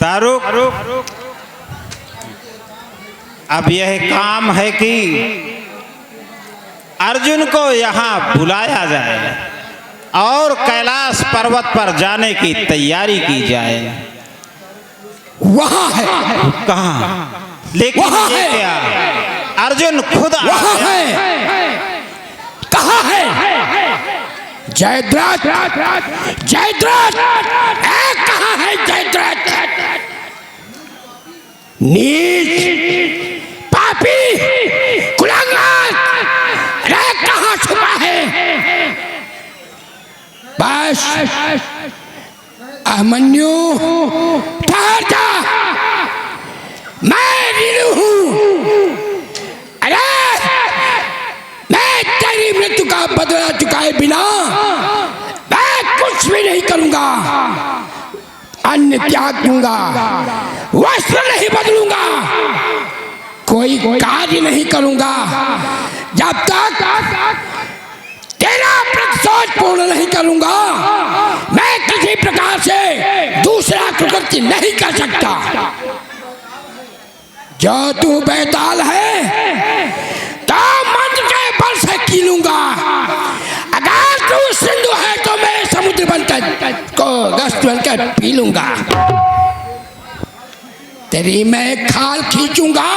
दारुक, अब यह काम है कि अर्जुन को यहाँ बुलाया जाए और कैलाश पर्वत पर जाने की तैयारी की जाए। वहाँ है। कहाँ? लेकिन वहाँ ये है। क्या? अर्जुन खुद वहाँ है। कहाँ है? जयद्रथ, जयद्रथ, कहाँ है जयद्रथ? नीच, पापी, कुलंगार, अरे कहाँ छुपा है? बस अभिमन्यु ठहर जा, मैं रीलू हूँ। अरे मैं तेरी मृत्यु का बदला चुकाए बिना मैं कुछ भी नहीं करूंगा। अन्न त्याग दूंगा, वस्त्र नहीं बदलूंगा, कोई कार्य नहीं करूंगा जब तक तेरा प्रतिशोध पूर्ण नहीं करूंगा। मैं किसी प्रकार से दूसरा कृत्य नहीं कर सकता। जो तू बैताल है तो मंत्र के बल से कीलूंगा। अगर तू सिंधु है तो मैं समुद्र बनकर को गस्त बनकर पी लूंगा। तेरी मैं खाल खींचूंगा,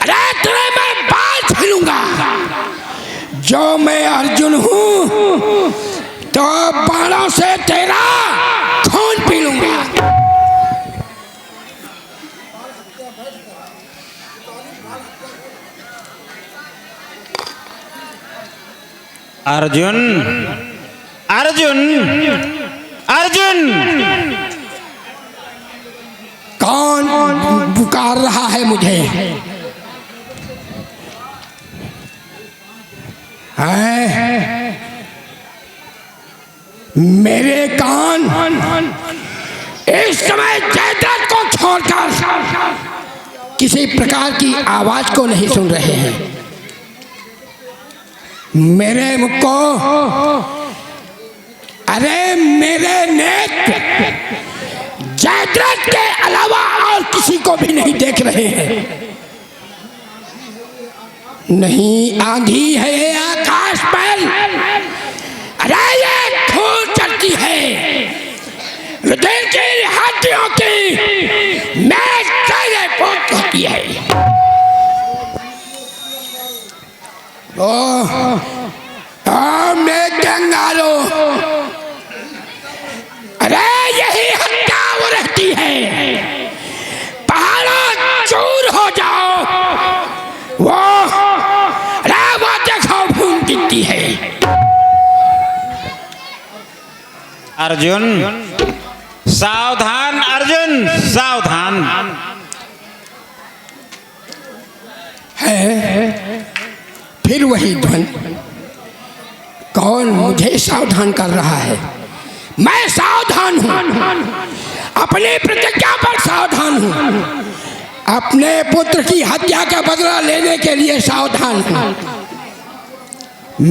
अरे तेरे मैं बाल छीलूंगा। जो मैं अर्जुन हूं तो बाणों से तेरा खून पी लूंगा। अर्जुन, अर्जुन, अर्जुन, कौन पुकार रहा है मुझे? है मेरे कान इस समय जयद्रथ को छोड़कर किसी प्रकार की आवाज को नहीं सुन रहे हैं। मेरे मुख को, अरे मेरे नेत्र जयद्रथ के अलावा और किसी को भी नहीं देख रहे हैं। नहीं आंधी है आकाश पर, अरे ये धूल चलती है हृदय की हड्डियों की मैं तेरे पोत होती है। ओ मैं कंगालो, अरे यही हत्या वो रहती है। पहाड़ों चूर हो जाओ, वो देखो भून गिरती है। अर्जुन सावधान, अर्जुन सावधान। है फिर वही ध्वनि। कौन मुझे सावधान कर रहा है? मैं सावधान हूं, अपनी प्रतिज्ञा पर सावधान हूं, अपने पुत्र की हत्या का बदला लेने के लिए सावधान हूं।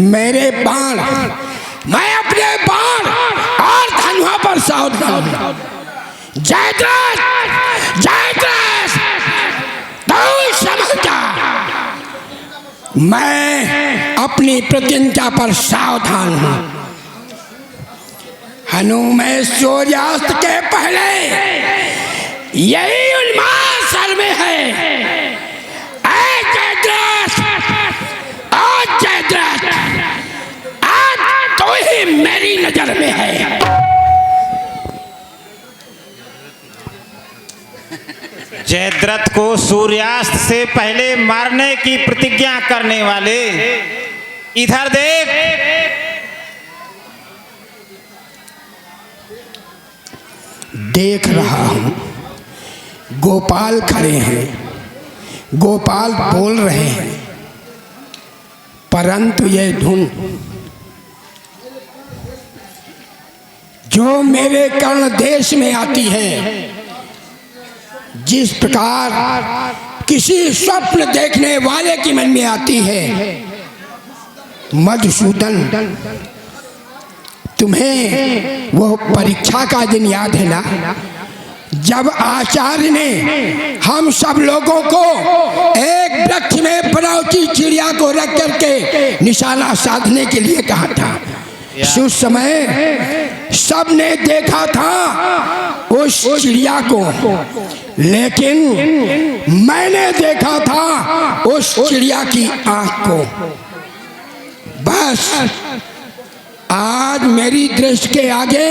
मेरे बाण, मैं अपने बाण और धनुआ पर सावधान हूं। जयद्रथ, जयद्रथ, तू समझ जा, मैं अपनी प्रतिज्ञा पर सावधान हूं। हनुमान सूर्यास्त के पहले यही उन्माद सर में है। ऐ जयद्रथ, आज जयद्रथ, आज तो ही मेरी नजर में है। जयद्रथ को सूर्यास्त से पहले मारने की प्रतिज्ञा करने वाले, इधर देख। देख रहा हूं, गोपाल खड़े हैं, गोपाल बोल रहे हैं, परंतु ये धुन जो मेरे कर्ण देश में आती है, जिस प्रकार किसी स्वप्न देखने वाले के मन में आती है, मधुसूदन तुम्हें वो परीक्षा का दिन याद है ना, जब आचार्य ने हम सब लोगों को एक वृक्ष में पनौती चिड़िया को रख करके निशाना साधने के लिए कहा था, उस समय सबने देखा था उस चिड़िया को, लेकिन मैंने देखा था उस चिड़िया की आंख को। बस आज मेरी दृष्टि के आगे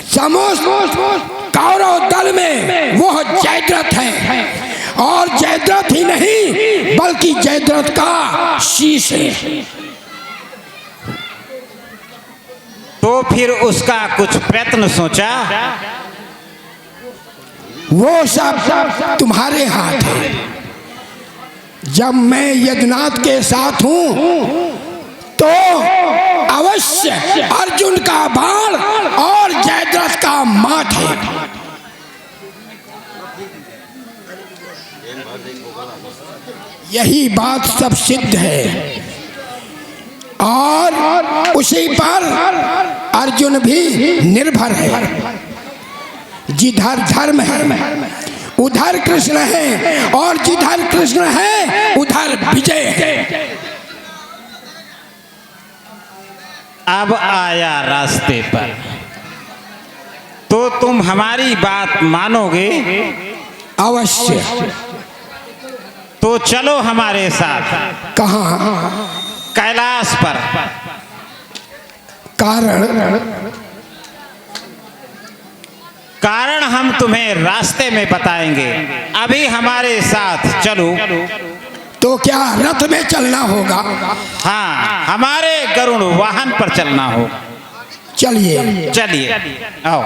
समस्त कौरव दल में वो जयद्रथ है, और जयद्रथ ही नहीं बल्कि जयद्रथ का शीश है। तो फिर उसका कुछ प्रयत्न सोचा? वो सब तुम्हारे हाथ है। जब मैं यदुनाथ के साथ हूं तो अवश्य अर्जुन का बाण और जयद्रथ का माथ है। यही बात सब सिद्ध है, और उसी पर अर्जुन भी निर्भर है। जिधर धर्म है उधर कृष्ण है, और जिधर कृष्ण है उधर विजय है। अब आया रास्ते पर, तो तुम हमारी बात मानोगे? अवश्य। तो चलो हमारे साथ। कहाँ? कैलाश पर। कारण हम तुम्हें रास्ते में बताएंगे, अभी हमारे साथ चलो। तो क्या रथ में चलना होगा? हाँ, हमारे गरुड़ वाहन पर चलना होगा। चलिए चलिए, आओ।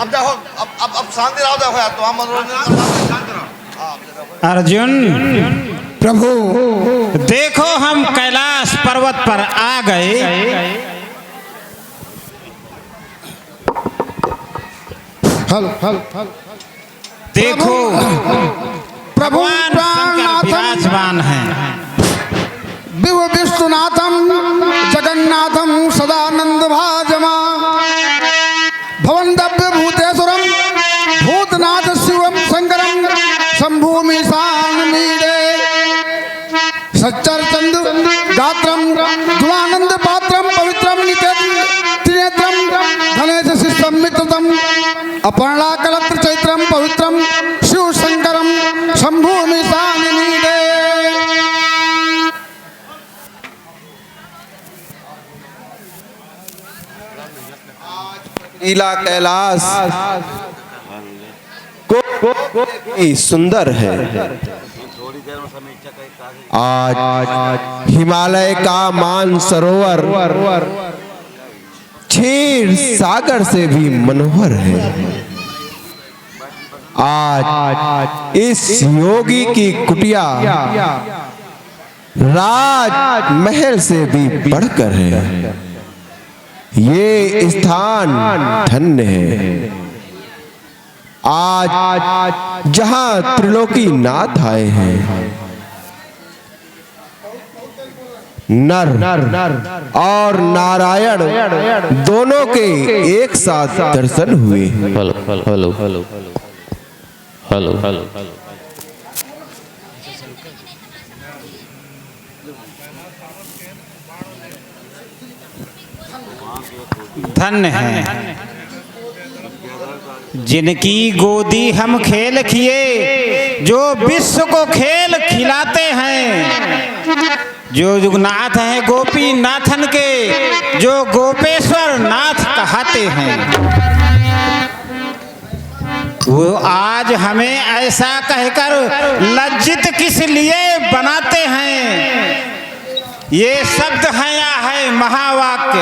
अब देखो, अब शांति रहो। देखो यार, तो हम अर्जुन प्रभु, देखो हम कैलाश पर्वत पर आ गए। देखो भगवान शंकर विराजमान हैं। विभु विष्णुनाथम जगन्नाथम सदानंद भाजमा भवंतव्य भूतेश्वरम भूतनाथ शिवम शंकरम शंभूमि मीडे सच्चर चंद गात्रम गुणानंद पात्रम पवित्रम त्रिनेत्रम धनेश शिष्टम मित्रतम अपर्णा कलत्र चैत्रम पवित्रम शिव शंकरम शंभूमि मीडे। नीला कैलाश को सुंदर है। आज हिमालय का मानसरोवर क्षीर सागर से भी मनोहर है। आज इस योगी की कुटिया राज महल से भी बढ़कर है। ये स्थान धन्य है। आज जहां त्रिलोकी नाथ आए हैं, नर और नारायण दोनों के एक साथ दर्शन हुए। Hello hello hello hello hello hello hello. धन्य है जिनकी गोदी हम खेल किए, जो विश्व को खेल खिलाते हैं, जो जुगनाथ हैं गोपी नाथन के, जो गोपेश्वर नाथ कहते हैं। वो आज हमें ऐसा कहकर लज्जित किस लिए बनाते हैं। ये शब्द है या है महावाक्य,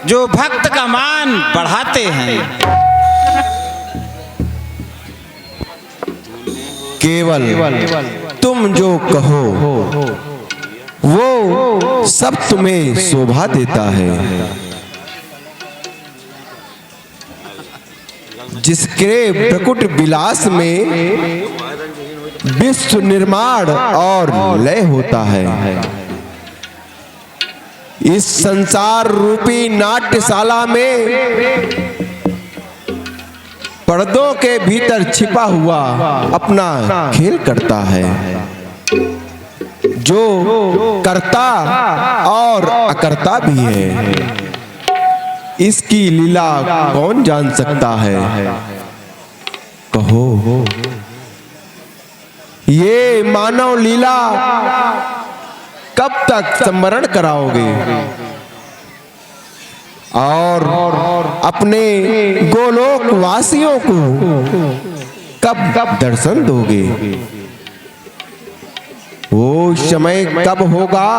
जो भक्त का मान बढ़ाते हैं। केवल तुम जो कहो वो सब तुम्हें शोभा देता है। जिसके प्रकुट विलास में विश्व निर्माण और लय होता है, इस संसार रूपी नाट्यशाला में पर्दों के भीतर छिपा हुआ अपना खेल करता है। जो करता और अकर्ता भी है, इसकी लीला कौन जान सकता है। कहो ये मानव लीला कब तक स्मरण कराओगे और अपने गोलोक वासियों को कब दर्शन दोगे। वो समय कब होगा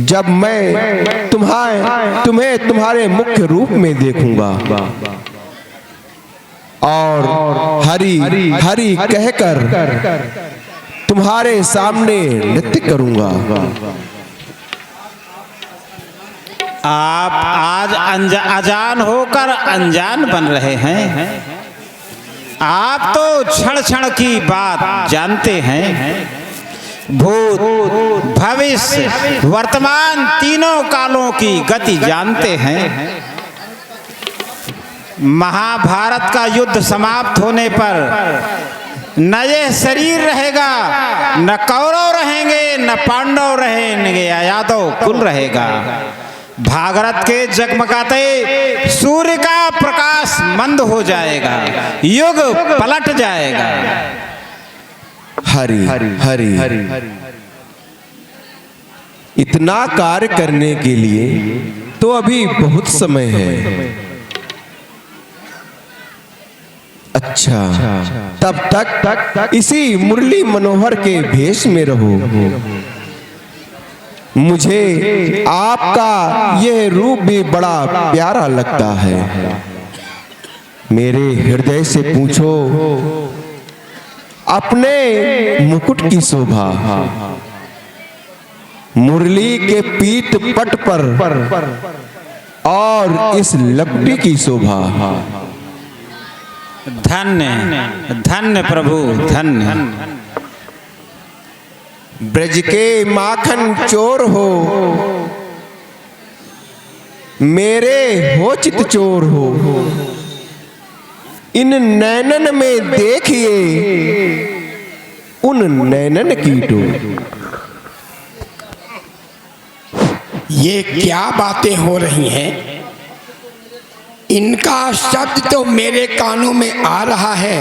जब मैं तुम्हें तुम्हारे मुख्य रूप में देखूंगा और हरि हरि कहकर तुम्हारे सामने नृत्य करूंगा। आप आज अजान होकर अनजान बन रहे हैं। आप तो क्षण क्षण की बात जानते हैं। भूत भविष्य वर्तमान तीनों कालों की गति जानते हैं। महाभारत का युद्ध समाप्त होने पर न ये शरीर रहेगा, न कौरव रहेंगे, न पांडव रहेंगे, यादव कुल रहेगा। भागरथ के जगमगाते सूर्य का प्रकाश मंद हो जाएगा, युग पलट जाएगा। हरि हरि हरि। इतना कार्य करने के लिए तो अभी बहुत समय है। अच्छा, तब तक इसी मुरली मनोहर के भेष में रहो। मुझे आपका यह रूप भी बड़ा प्यारा लगता है। मेरे हृदय से पूछो अपने मुकुट की शोभा, मुरली के पीत पट पर और इस लपटी की शोभा। धन्य धन्य प्रभु धन्य। ब्रज के माखन चोर हो, मेरे हो चित चोर हो। इन नैनन में देखिए उन नैनन की टोर। ये क्या बातें हो रही हैं? इनका शब्द तो मेरे कानों में आ रहा है,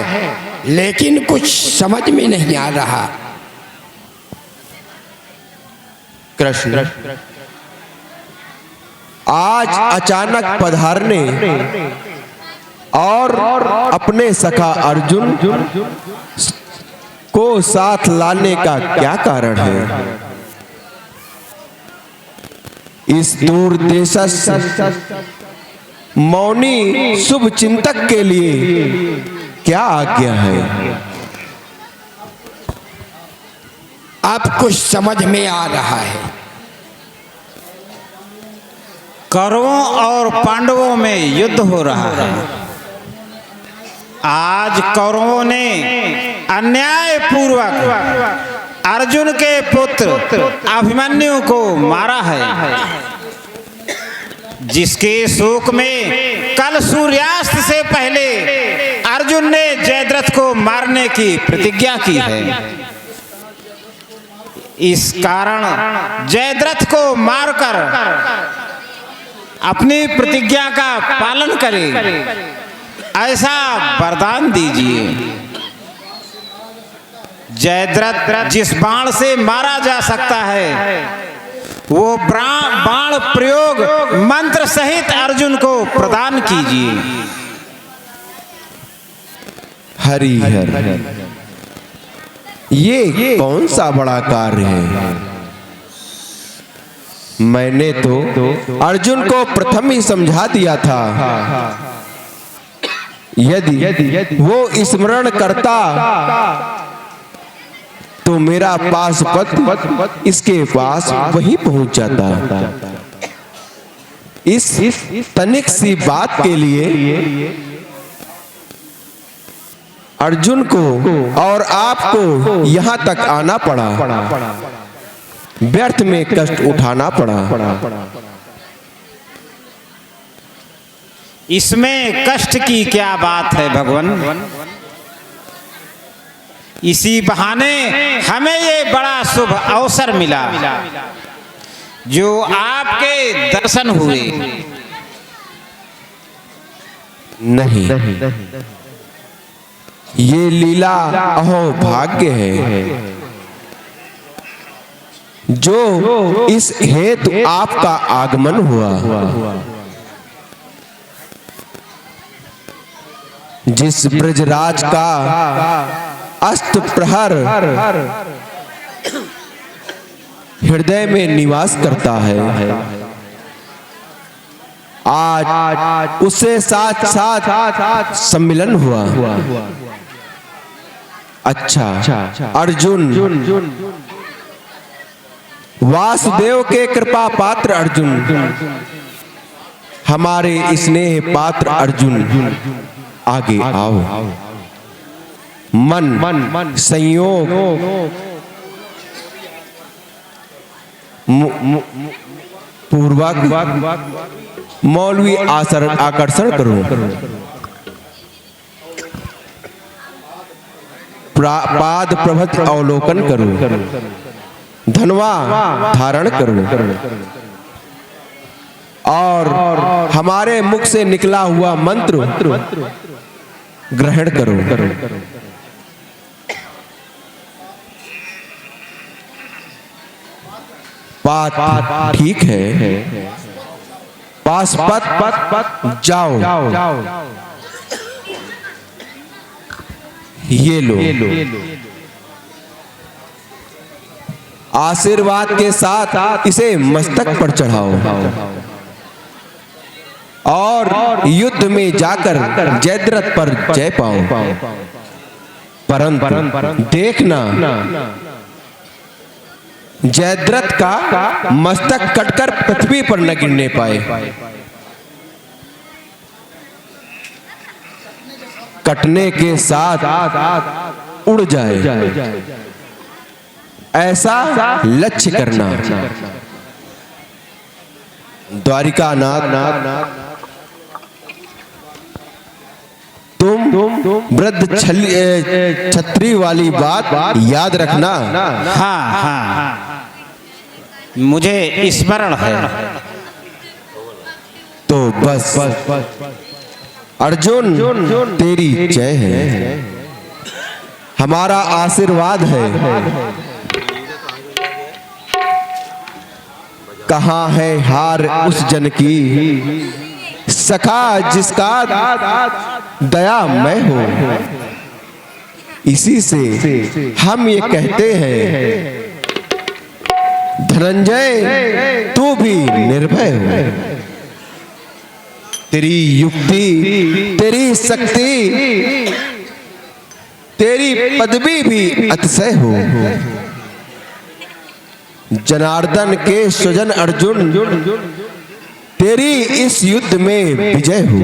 लेकिन कुछ समझ में नहीं आ रहा। कृष्ण आज अचानक पधारने और अपने सखा अर्जुन को साथ लाने का क्या कारण है? इस दूर देशस्थ मौनी शुभ चिंतक के लिए क्या आज्ञा है? अब कुछ समझ में आ रहा है। कौरवों और पांडवों में युद्ध हो रहा है। आज कौरवों ने अन्याय पूर्वक अर्जुन के पुत्र अभिमन्यु को मारा है, जिसके शोक में कल सूर्यास्त से पहले अर्जुन ने जयद्रथ को मारने की प्रतिज्ञा की है। इस कारण जयद्रथ को मारकर अपनी प्रतिज्ञा का पालन करे, ऐसा वरदान दीजिए। जयद्रथ जिस बाण से मारा जा सकता है, वो बाण प्रयोग मंत्र सहित अर्जुन को प्रदान कीजिए। हरि हर, ये कौन सा बड़ा कार्य है? मैंने तो अर्जुन को प्रथम ही समझा दिया था, यदि वो स्मरण करता तो मेरा पाशुपत इसके पास वहीं पहुंच जाता। इस तनिक सी बात के लिए अर्जुन को और आपको यहां तक आना पड़ा, व्यर्थ में कष्ट उठाना पड़ा। इसमें कष्ट की क्या बात है भगवान? इसी बहाने हमें ये बड़ा शुभ अवसर मिला, जो आपके दर्शन हुए। नहीं, ये लीला अहो भाग्य है, जो इस हेतु आपका आगमन हुआ। जिस ब्रजराज का अस्त प्रहर हृदय में निवास करता है, आज उससे साथ साथ सम्मिलन हुआ। अच्छा, अर्जुन, वासुदेव के कृपा पात्र अर्जुन, हमारे स्नेह पात्र अर्जुन, आगे आओ। मन संयोग पूर्वक मौलवी आकर्षण करो, पाद प्रभत अवलोकन करो, धनवा धारण करो, और हमारे मुख से निकला हुआ मंत्र ग्रहण करो। बात ठीक है, पाशुपत जाओ, ये लो। आशीर्वाद के साथ इसे मस्तक पर चढ़ाओ और युद्ध में जाकर जयद्रथ पर जय पाओ। परंतु देखना, जयद्रथ का मस्तक कटकर पृथ्वी पर न गिरने पाए। कटने के साथ उड़ जाए, ऐसा लक्ष्य करना। द्वारिका नाथ, तुम वृद्ध छत्री वाली बात याद रखना। हाँ, मुझे स्मरण है। तो बस अर्जुन, तेरी जय है, हमारा आशीर्वाद है। कहाँ है हार उस जन की, सखा जिसका दयामय हो। इसी से हम ये कहते हैं धनंजय तू भी निर्भय हो। तेरी युक्ति, तेरी शक्ति, तेरी पदवी भी अतिशय हो। जनार्दन के स्वजन अर्जुन तेरी इस युद्ध में विजय हो।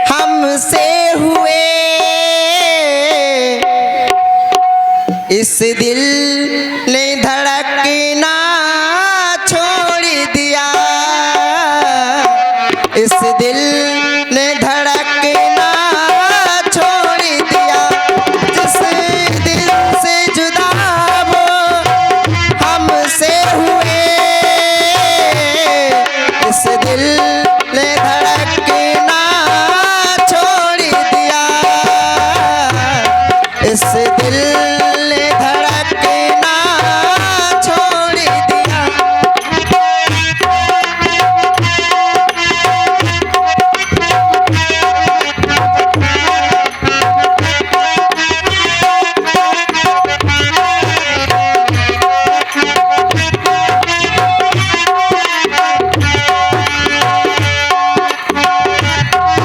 हमसे हुए इस दिल ने धड़कना छोड़ दिया, इस दिल ने धड़कना छोड़ दिया। जिस दिल से जुदा वो हमसे हुए, इस दिल ने धड़कना छोड़ दिया, इस दिल ने धड़कना छोड़ दिया।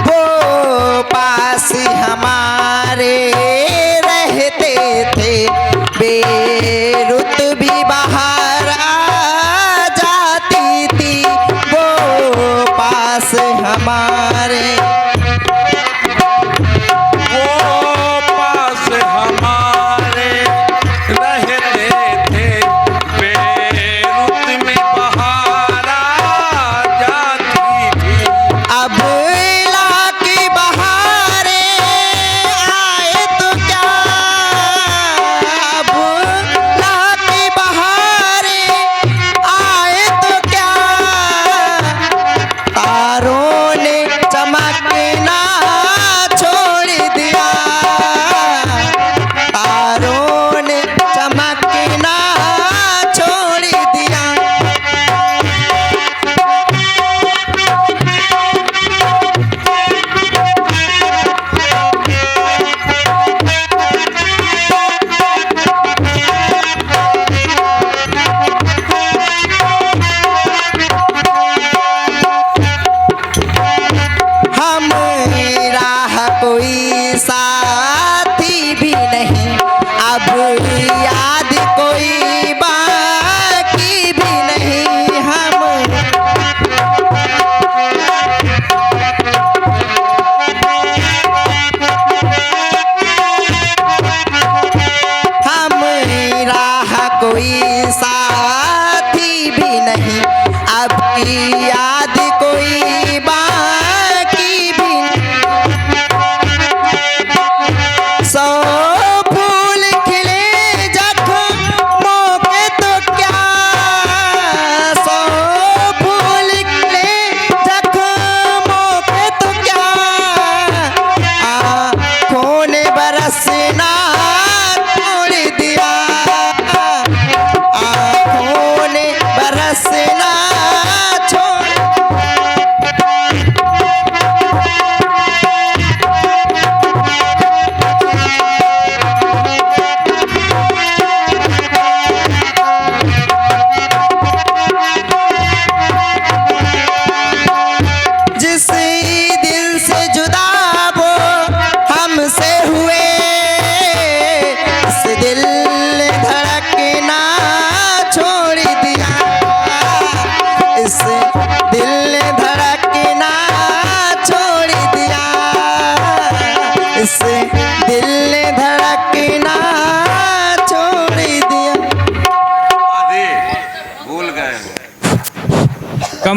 वो पास हमारे रहते थे, बेरुत भी बाहर आ जाती थी। वो पास हमारे, पास हमारे रहते थे, बेरुत में बहार आ जाती थी। अब ला की बहारे आए तो क्या, अब ला की बहारे आए तो क्या, तारों ने चमक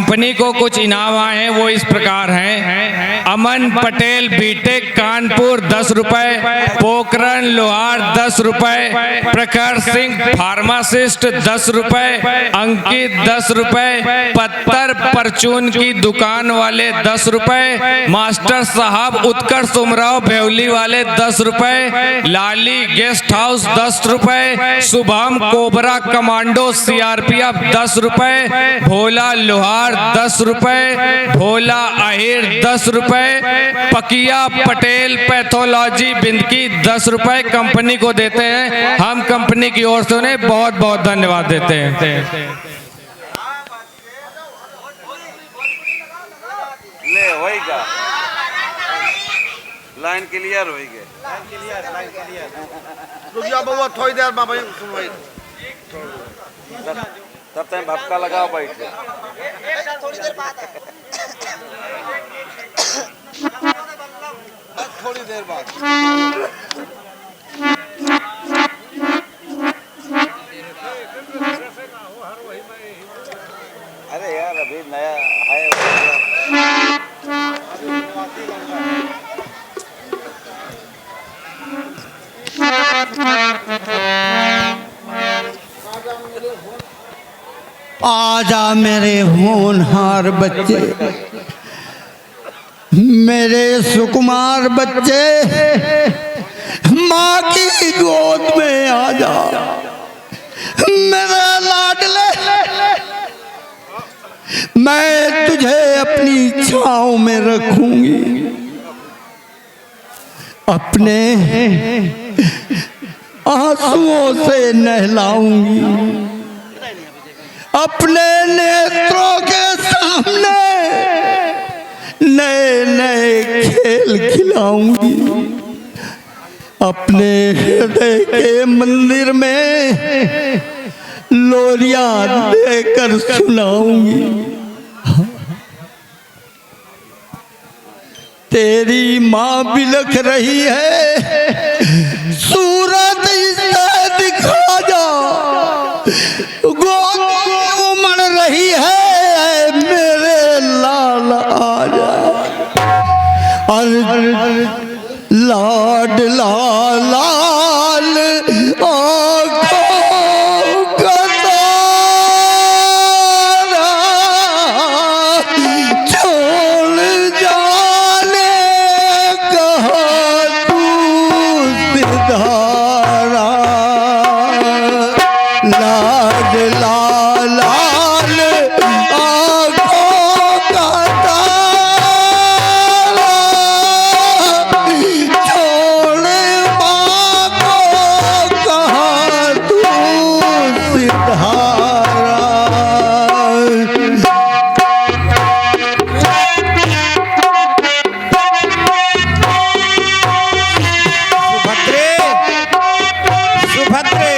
कंपनी को कुछ इनाम आए हैं, वो इस प्रकार हैं। अमन पटेल बीटेक कानपुर 10 रुपए, पोखरण लोहार 10 रुपए, प्रखर सिंह फार्मासिस्ट 10 रुपए, अंकित 10 रुपए, पत्थर परचून की दुकान वाले 10 रुपए, मास्टर साहब उत्कर्ष उमराव भेवली वाले 10 रुपए, लाली गेस्ट हाउस 10 रुपए, शुभम कोबरा कमांडो सीआरपीएफ 10 रुपए, भोला लोहार 10 रुपए, भोला आहिर 10 रुपए, पकिया पटेल पैथोलॉजी बिंदकी 10 रुपए कंपनी को देते हैं। हम कंपनी की ओर से उन्हें बहुत बहुत धन्यवाद देते हैं। ले होएगा, लाइन क्लियर होएगी। रुक जा बउआ थोड़ी देर में भाई सुन भाई, तब तक भपका लगाओ बैठ के। थोड़ी देर बाद थोड़ी देर बाद अरे यार अभी नया है। आजा मेरे होनहार बच्चे, मेरे सुकुमार बच्चे, माँ की गोद में आजा मेरे लाडले। मैं तुझे अपनी छाँव में रखूंगी, अपने आंसुओं से नहलाऊंगी, अपने नेत्रों के सामने नए नए खेल खिलाऊंगी, अपने हृदय के मंदिर में लोरियां देकर सुनाऊंगी। तेरी माँ बिलख रही है, सूरत इसे दिखा जा, गोद उमड़ रही है मेरे लाल आजा, और लाडला लाल आँखों का तारा छोड़ जाने कहा तू सिधारा, लाडला लाल आँखों का तारा छोड़ माँ को कहा तू सिधारा। सुभद्रे, सुभद्रे,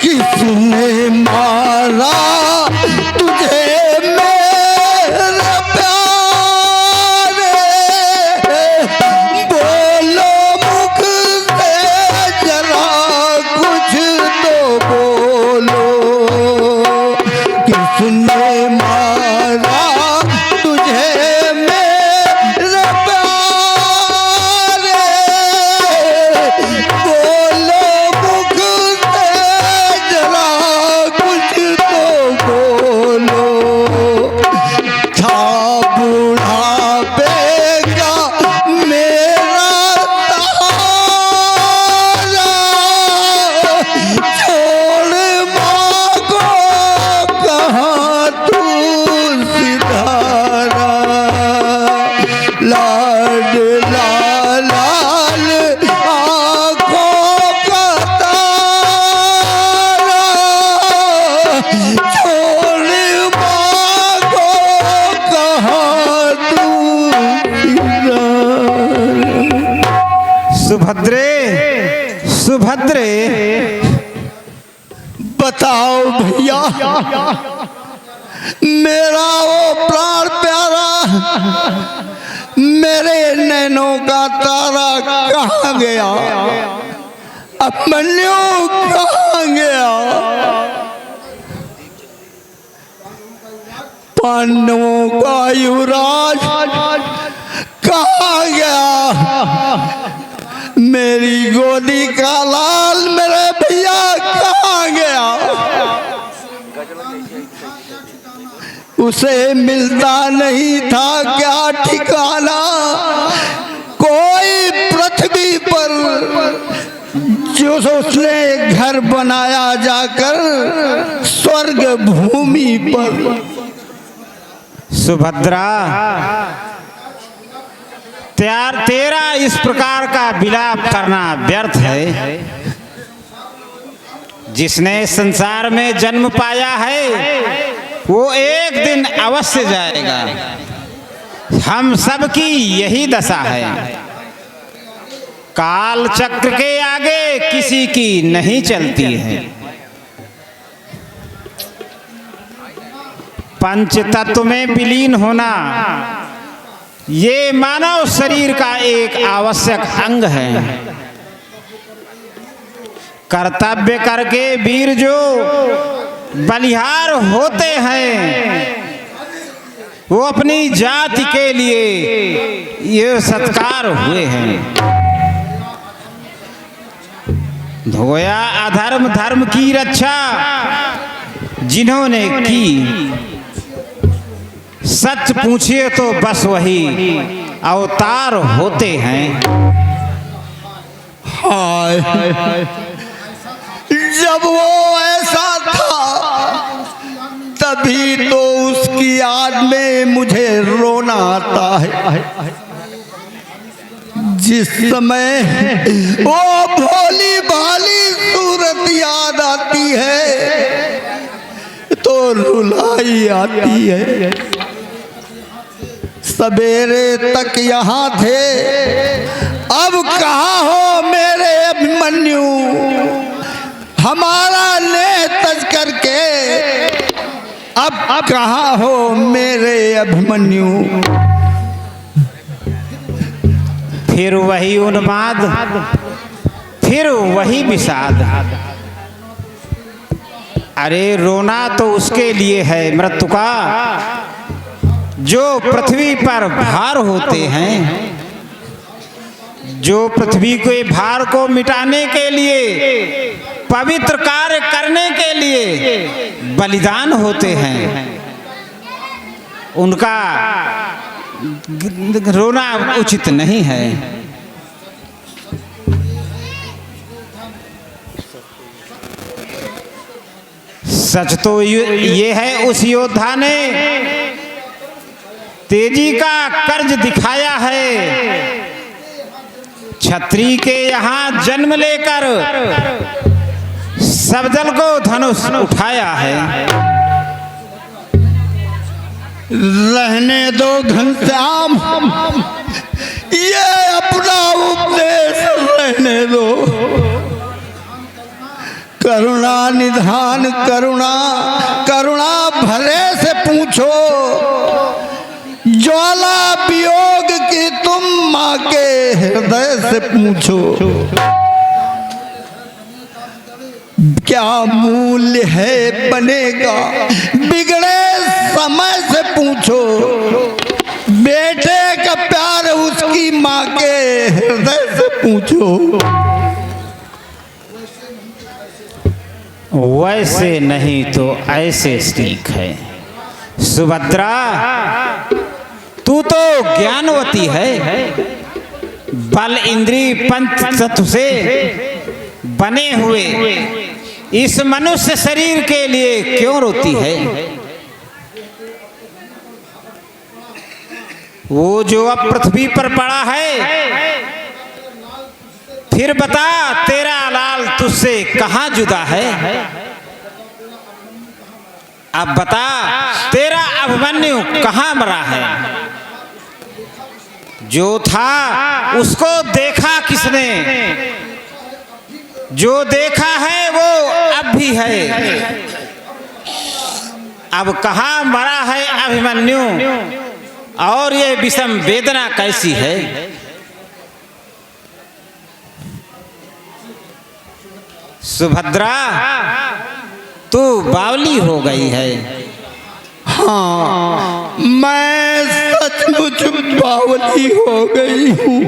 किसने मारा तुझे मेरे प्यारे, बोलो मुख से जरा कुछ तो बोलो, किसने मारा तुझे मेरे प्यारे, बोलो मुख से जरा कुछ तो बोलो, था बुढ़ापे का मेरा सहारा, छोड़ माँ को कहा तू सिधारा, लाडला लाल आँखों का तारा छोड़ माँ को कहा तू सिधारा। सुभद्रे, सुभद्रे, बताओ भैया, मेरा वो प्राण प्यारा, मेरे नैनों का तारा कहाँ गया? अभिमन्यु कहाँ गया? पांडवों का युवराज कहाँ गया? मेरी गोदी का लाल मेरे भैया कहाँ गया? उसे मिलता नहीं था क्या ठिकाना? कोई पृथ्वी पर जो उसने घर बनाया जाकर स्वर्ग भूमि पर। सुभद्रा, तेरा इस प्रकार का विलाप करना व्यर्थ है। जिसने संसार में जन्म पाया है वो एक दिन अवश्य जाएगा। हम सब की यही दशा है। काल चक्र के आगे किसी की नहीं चलती है। पंच तत्व में विलीन होना ये मानव शरीर का एक आवश्यक अंग है। कर्तव्य करके वीर जो बलिहार होते हैं वो अपनी जाति के लिए ये सत्कार हुए हैं। धोया अधर्म धर्म की रक्षा जिन्होंने की, सच पूछिए तो बस वही अवतार होते हैं। हाय, जब वो ऐसा था तभी तो उसकी याद में मुझे रोना आता है। जिस समय वो भोली भाली सूरत याद आती है तो रुलाई आती है। सवेरे तक यहाँ थे, अब कहाँ हो मेरे अभिमन्यु? हमारा ले तज करके अब कहाँ हो मेरे अभिमन्यु? फिर वही उन्माद, फिर वही विषाद। अरे रोना तो उसके लिए है मृत्यु का जो पृथ्वी पर भार होते हैं, जो पृथ्वी के भार को मिटाने के लिए, पवित्र कार्य करने के लिए बलिदान होते हैं। उनका रोना उचित नहीं है। सच तो ये है उस योद्धा ने तेजी का कर्ज दिखाया है। क्षत्रिय के यहाँ जन्म लेकर सबदल को धनुष उठाया है। रहने दो घनश्याम, ये अपना उपदेश रहने दो। करुणा निधान करुणा, करुणा भले से पूछो। ज्वाला वियोग की तुम माँ के हृदय से पूछो। क्या मूल्य है बनेगा बिगड़े समय से पूछो। बेटे का प्यार उसकी माँ के हृदय से पूछो। वैसे नहीं तो ऐसे ठीक है। सुभद्रा, तू तो ज्ञानवती है। बल इंद्रिय पंच तत्व से बने हुए इस मनुष्य शरीर के लिए क्यों रोती है? वो जो अब पृथ्वी पर पड़ा है, फिर बता तेरा लाल तुझसे कहाँ जुदा है? अब बता तेरा अभिमन्यु कहाँ मरा है? जो था उसको देखा किसने? जो देखा है वो अब भी है। अब कहाँ मरा है अभिमन्यु? और ये विषम वेदना कैसी है? सुभद्रा तू बावली हो गई है। हाँ, मैं सचमुच बावली हो गई हूँ।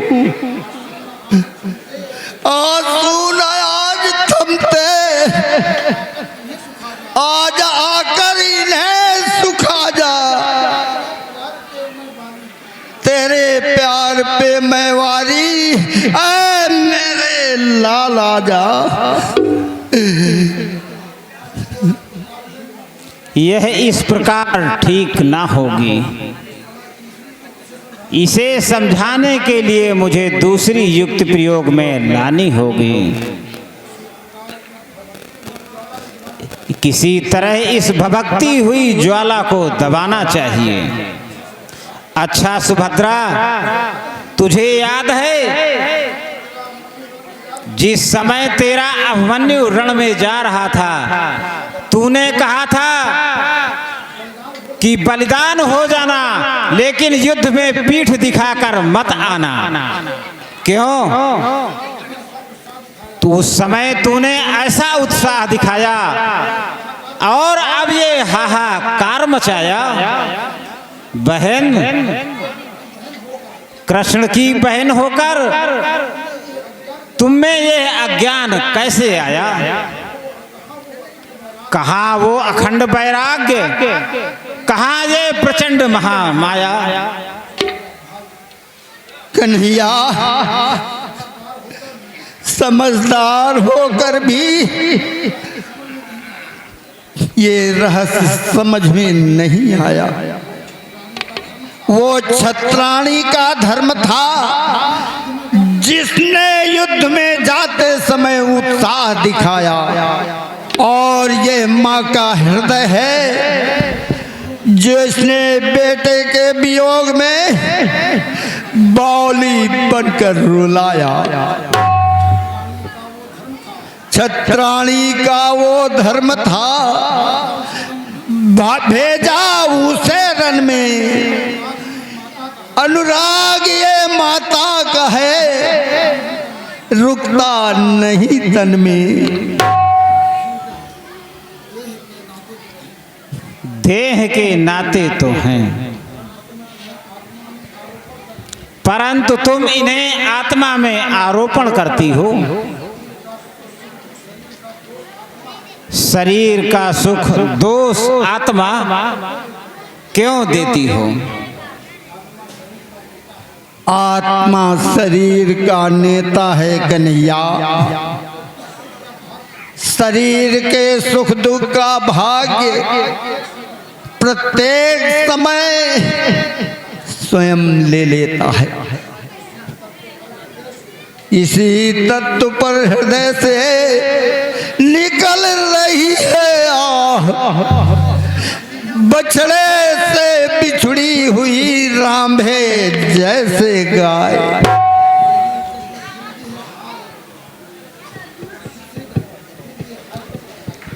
आंसू न आज थमते, आज आकर इन्हें सुखा जा। तेरे प्यार पे मैं वारी, ऐ मेरे लाला जा। यह इस प्रकार ठीक ना होगी। इसे समझाने के लिए मुझे दूसरी युक्ति प्रयोग में लानी होगी। किसी तरह इस भभकती हुई ज्वाला को दबाना चाहिए। अच्छा सुभद्रा, तुझे याद है जिस समय तेरा अभिमन्यु रण में जा रहा था, तूने कहा था कि बलिदान हो जाना, लेकिन युद्ध में पीठ दिखाकर मत आना। क्यों? तो उस समय तूने ऐसा उत्साह दिखाया और अब ये हाहाकार मचाया। बहन, कृष्ण की बहन होकर तुम में ये अज्ञान कैसे आया? कहाँ वो अखंड वैराग्य, कहाँ ये प्रचंड महामाया? कन्हैया, समझदार होकर भी ये रहस्य समझ में नहीं आया। वो छत्राणी का धर्म था जिसने युद्ध में जाते समय उत्साह दिखाया, और ये माँ का हृदय है जिसने बेटे के वियोग में बावली बनकर रुलाया। छत्राणी का वो धर्म था, भेजा उसे रण में। अनुराग ये माता का है, रुकता नहीं तन में। देह के नाते तो हैं, परंतु तुम इन्हें आत्मा में आरोपण करती हो। शरीर का सुख दोष आत्मा क्यों देती हो? आत्मा शरीर का नेता है कन्हैया। शरीर के सुख दुख का भाग्य प्रत्येक समय स्वयं ले लेता है। इसी तत्व पर हृदय से निकल रही है आह, बछड़े से बिछुड़ी हुई रांभे जैसे गाय।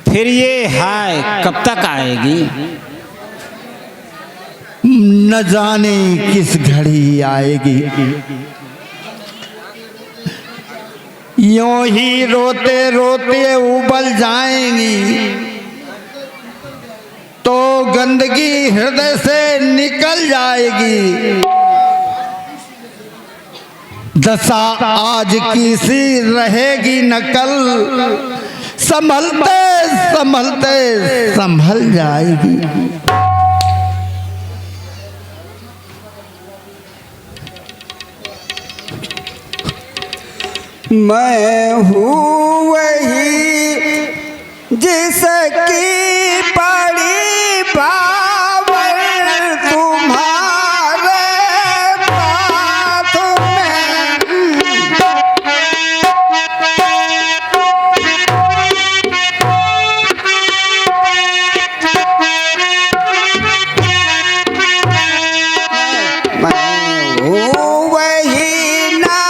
फिर ये हाय कब तक आएगी? न जाने किस घड़ी आएगी। यूं ही रोते रोते उबल जाएंगी तो गंदगी हृदय से निकल जाएगी। दशा आज की सी रहेगी न कल, संभलते संभलते संभल जाएगी। मैं हूँ वही जिसकी पड़ी पावर तुम्हारे हाथ में। मैं हूँ वही ना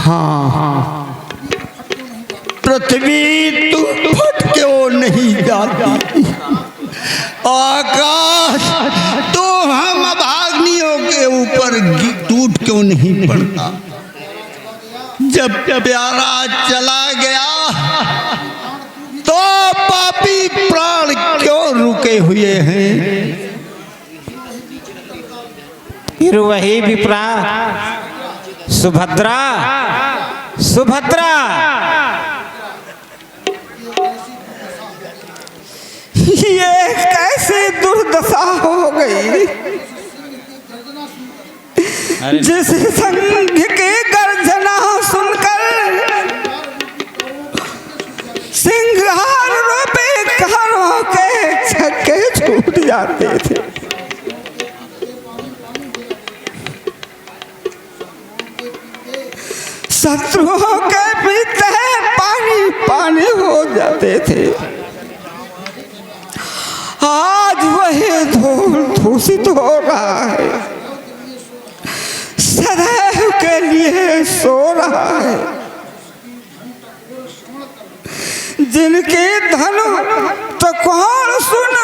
हाँ, पृथ्वी तू फट क्यों नहीं जाती, आकाश तो हम अभाग्नियों के ऊपर टूट क्यों नहीं पड़ता। जब प्यारा चला गया तो पापी प्राण क्यों रुके हुए हैं। फिर वही विप्रा सुभद्रा सुभद्रा ये कैसी दुर्दशा हो गई, जिस संघ की गर्जना सुनकर सिंगार रूपी घरों के छक्के छूट जाते थे। शत्रुओं के पीते पानी पानी हो जाते थे। आज वही धूल दूषित हो रहा है, सदैव के लिए सो रहा है। जिनकी धनु तो कौन सुन,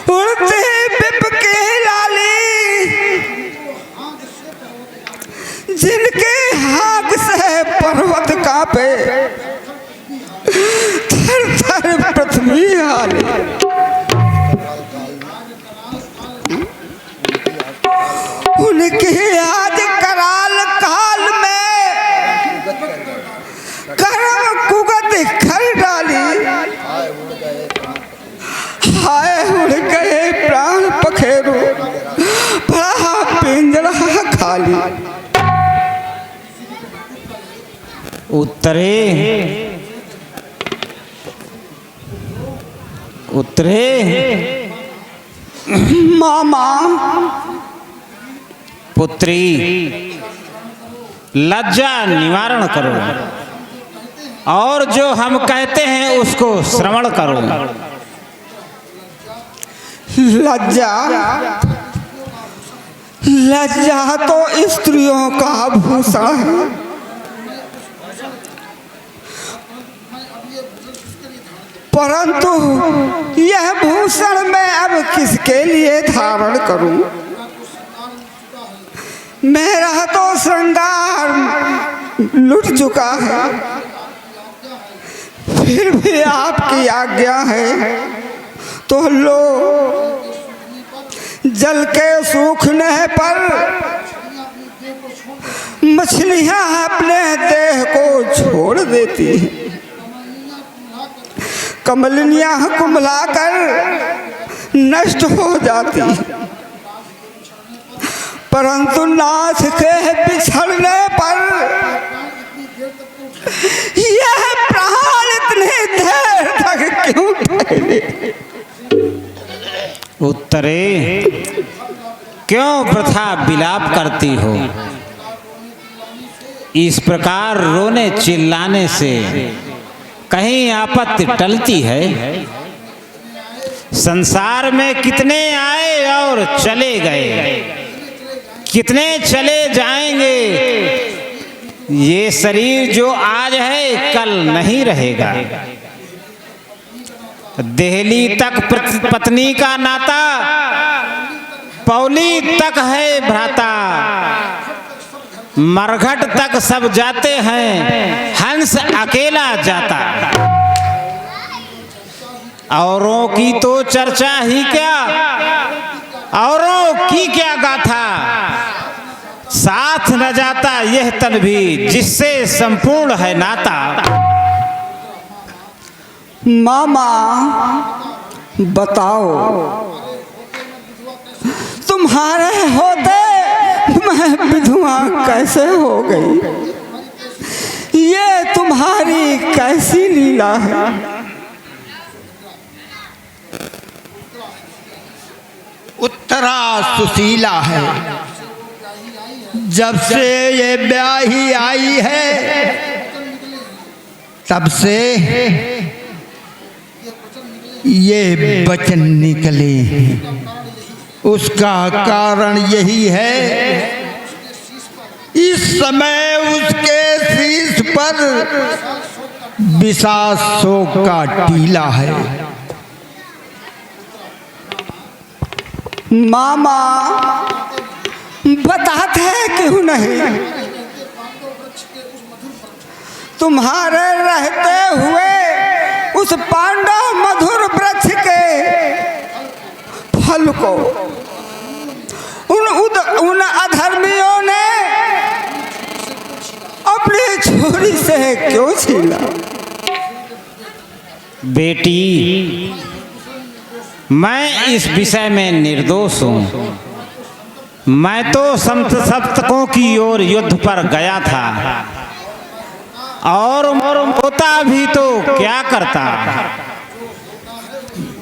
उड़ती पिप की लाली, जिनके हाथ से पर्वत कांपे, थर थर पृथ्वी हाले। उनके आज कराल काल में कर्म कुगत कर डाली। हाय उड़ गए प्राण पखेरु, पड़ा पिंजरा खाली। उतरे उतरे मामा पुत्री, लज्जा निवारण करो और जो हम कहते हैं उसको श्रवण करो। लज्जा लज्जा तो स्त्रियों का भूषण है, परंतु यह भूषण मैं अब किसके लिए धारण करूं। मेरा तो श्रृंगार लुट चुका है, फिर भी आपकी आज्ञा है तो लो। जल के सूखने पर मछलियां अपने देह को छोड़ देती हैं, कमलिनियां कुम्भलाकर नष्ट हो जाती, परंतु नाथ के बिछड़ने पर यह प्राण इतने देर तक क्यों ठहरे। उत्तरे क्यों वृथा विलाप करती हो। इस प्रकार रोने चिल्लाने से कहीं आपत्ति टलती है। संसार में कितने आए और चले गए, कितने चले जाएंगे। ये शरीर जो आज है कल नहीं रहेगा। देहली तक पत्नी का नाता, पौली तक है भ्राता, मरघट तक सब जाते हैं, हंस अकेला जाता। औरों की तो चर्चा ही क्या, औरों की क्या गाथा, साथ न जाता यह तन भी जिससे संपूर्ण है नाता। मामा बताओ, तुम्हारे होते मैं विधवा कैसे हो गई। ये तुम्हारी कैसी लीला है। उत्तरा सुशीला है, जब से ये ब्याही आई है तब से ये वचन निकले। उसका कारण यही है, इस समय उसके शीश पर विशाल शोक का टीला है। मामा बताते क्यों नहीं, तुम्हारे रहते हुए उस पांडव मधुर वृक्ष के फल को उन अधर्मियों ने अपनी छुरी से क्यों छीना? बेटी, मैं इस विषय में निर्दोष हूँ। मैं तो सप्तकों की ओर युद्ध पर गया था और होता भी तो क्या करता,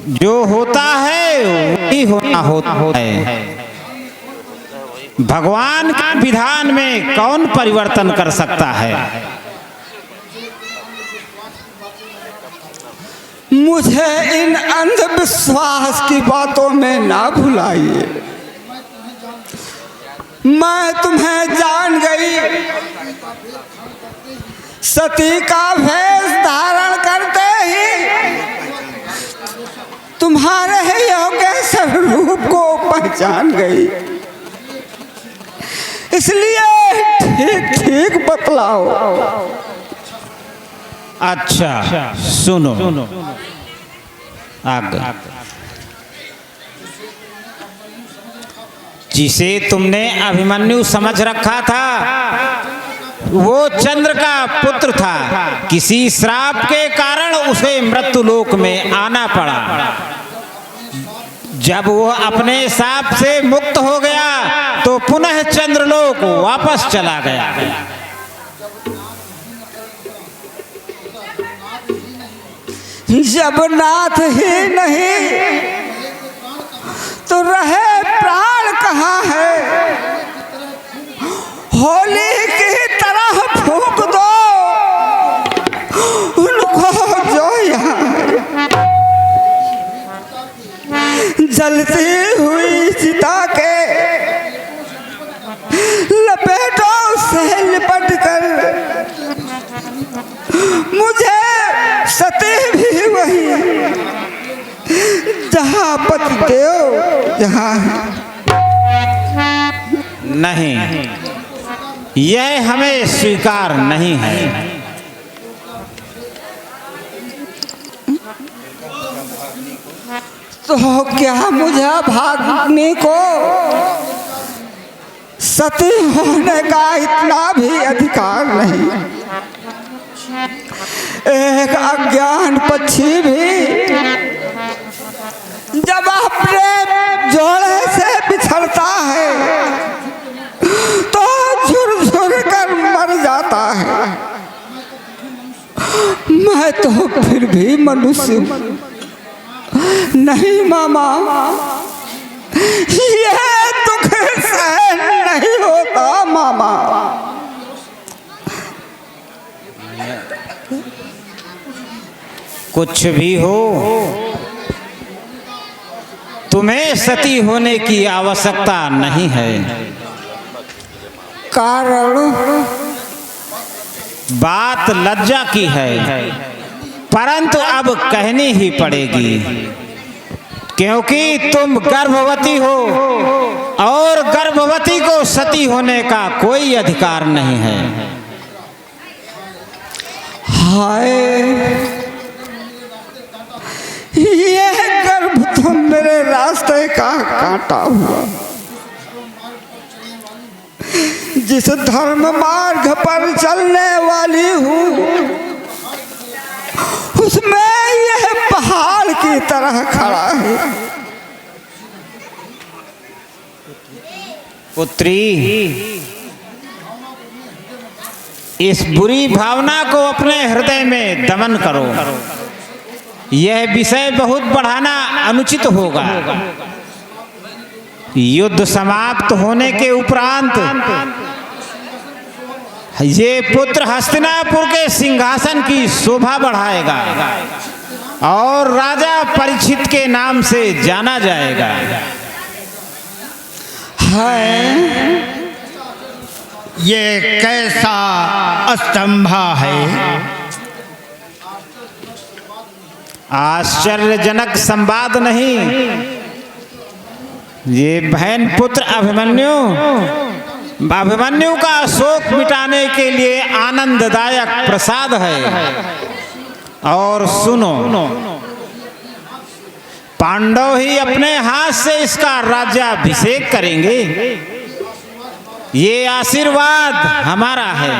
जो होता है वही होना होता है। भगवान के विधान में कौन परिवर्तन कर सकता है? मुझे इन अंधविश्वास की बातों में ना भुलाइए। मैं तुम्हें जान गई, सती का वेश धारण करते ही तुम्हारे योग्य स्वरूप को पहचान गई। इसलिए ठीक ठीक बतलाओ। अच्छा सुनो, आगे। जिसे तुमने अभिमन्यु समझ रखा था वो चंद्र का पुत्र था। किसी श्राप के कारण उसे मृत्यु लोक में आना पड़ा। जब वो अपने शाप से मुक्त हो गया तो पुनः चंद्रलोक वापस चला गया। जब नाथ ही नहीं तो रहे प्राण कहाँ है? होली की तरह फूंक दो उनको जो यहाँ जलती हुई चिता के लपेटों से लिपट कर। मुझे सती भी वही जहाँ पति देव जहाँ नहीं, यह हमें स्वीकार नहीं है। तो क्या मुझे भागने को सती होने का इतना भी अधिकार नहीं? एक अज्ञान पक्षी भी जब अपने जोड़े से बिछड़ता है तो झुरझुर कर मर जाता है। मैं तो फिर भी मनुष्य हूँ। नहीं मामा, यह दुख सहन नहीं होता मामा। कुछ भी हो, तुम्हें सती होने की आवश्यकता नहीं है। कारण बात लज्जा की है, परंतु अब कहनी ही पड़ेगी, क्योंकि तुम गर्भवती हो और गर्भवती को सती होने का कोई अधिकार नहीं है। हाय, यह गर्भ तो मेरे रास्ते का कांटा हुआ। जिस धर्म मार्ग पर चलने वाली हूँ उसमें यह पहाड़ की तरह खड़ा है। पुत्री, इस बुरी भावना को अपने हृदय में दमन करो। यह विषय बहुत बढ़ाना अनुचित होगा। युद्ध समाप्त होने के उपरांत ये पुत्र हस्तिनापुर के सिंहासन की शोभा बढ़ाएगा और राजा परीक्षित के नाम से जाना जाएगा। है ये कैसा अस्तंभा है? आश्चर्यजनक संवाद नहीं, ये बहन पुत्र अभिमन्यु का शोक मिटाने के लिए आनंददायक प्रसाद है। और सुनो, पांडव ही अपने हाथ से इसका राज्याभिषेक करेंगे, ये आशीर्वाद हमारा है।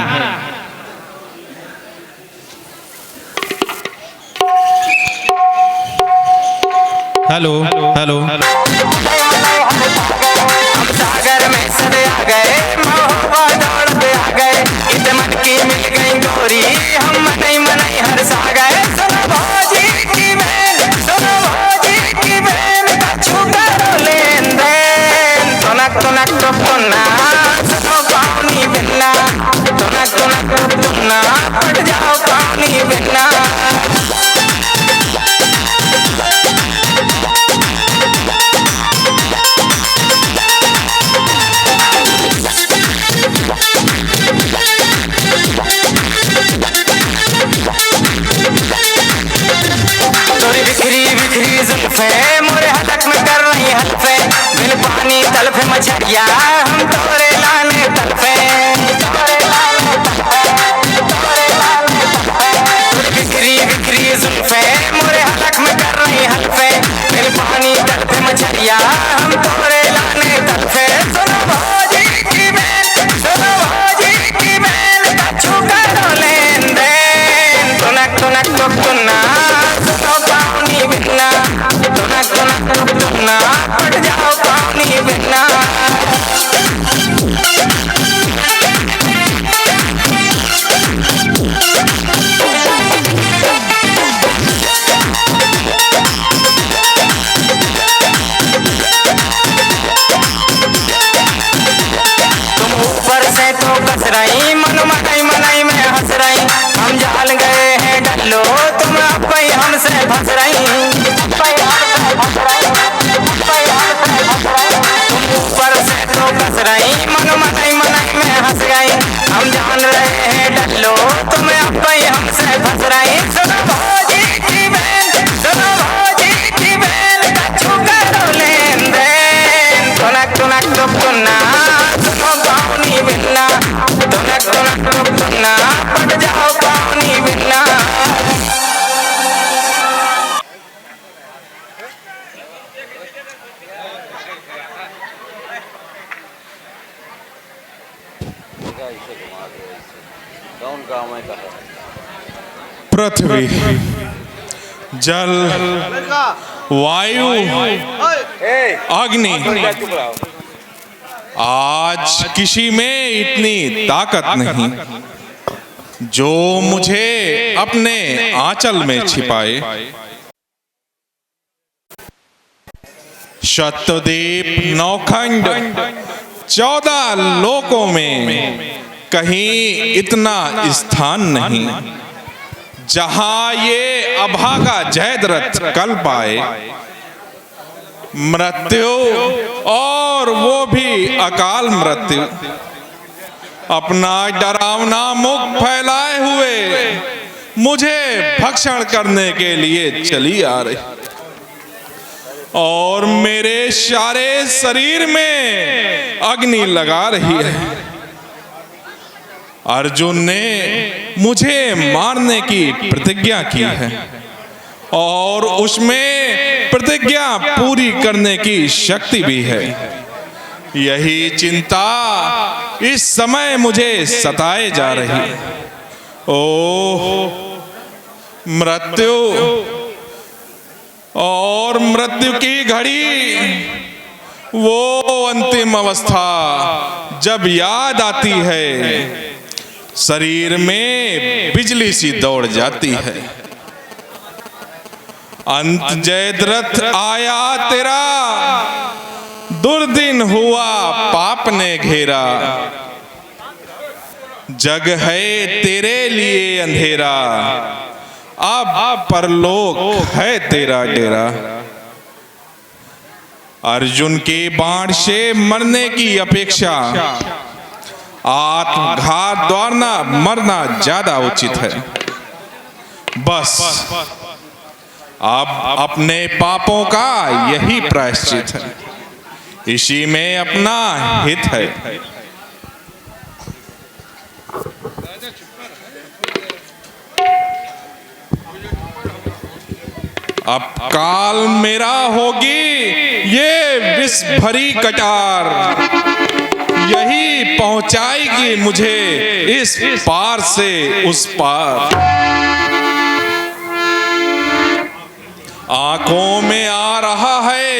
हेलो हेलो सागर में सद आ गए, महोबा दौड़ते आ गए, इत मन की मिल गई गोरी, हम मनई मनई हर्षा गए। सुनो भौजी की बहन, सुनो भौजी की बहन, कछु करो लेन देन। तुनक तुनक टुक तुन्ना, सुनो पानी बिन्ना, तुनक तुनक टुक तुन्ना, पट जाओ पानी बिन्ना। जुल्फे मोरे हदक में कर रही हल्फे, बिन पानी तलफे मछरिया, हम तोरे लाने तलफे, तोरे लाने तलफे, तोरे लाने तलफे। बिखरी बिखरी जुल्फे मोरे हदक में कर रही हल्फे, बिन पानी तलफे मछरिया, हम तोरे लाने तलफे। सुनो भौजी की बहन, सुनो भौजी की बहन, कछु करो लेन देन। तुनक तुनक टुक तुन्ना, सुनो पानी बिन्ना, तुनक तुनक टुक तुन्ना, पट जाओ पानी बिन्ना। तुम ऊपर से तो कस रही, मन मनई मनई में हंस रही, हम जान गए हैं डल्लो, तुम अब कोई हमसे फंस रही। तुम ऊपर से तो कस रही, मन मनई मनई में हंस गई, हम जान रहे हैं डल्लो, तुम अब कोई हमसे फंस रही। सुनो भौजी की बहन, सुनो भौजी की बहन, कछु करो लेन देन। तुनक तुनक टुक तुन्ना, सुनो पानी बिन्ना, तुनक तुनक टुक तुन्ना, पट जाओ पानी बिन्ना। पृथ्वी, जल, वायु, अग्नि, आज किसी में इतनी ताकत नहीं जो मुझे अपने आंचल में छिपाए। शतद्वीप नौखंड 14 लोकों में कहीं इतना स्थान नहीं जहां ये अभागा जयद्रथ कल पाए। मृत्यु, और वो भी अकाल मृत्यु, अपना डरावना मुख फैलाए हुए मुझे भक्षण करने के लिए चली आ रही, और मेरे सारे शरीर में अग्नि लगा रही है। अर्जुन ने मुझे मारने की प्रतिज्ञा की है, और उसमें प्रतिज्ञा पूरी करने की शक्ति भी है। यही चिंता इस समय मुझे सताए जा रही है। ओह मृत्यु, और मृत्यु की घड़ी, वो अंतिम अवस्था जब याद आती है, शरीर में बिजली सी दौड़ जाती है। अंत जयद्रथ आया तेरा, दुर्दिन हुआ पाप ने घेरा, जग है तेरे लिए अंधेरा, अब परलोक है तेरा डेरा। अर्जुन के बाण से मरने की अपेक्षा आत्मघात द्वारा मरना ज्यादा उचित है। बस अब अपने पापों का यही प्रायश्चित है, इसी में अपना हित है। अब काल मेरा होगी ये विष भरी कटार, यही पहुंचाएगी मुझे इस पार से उस पार। आंखों में आ रहा है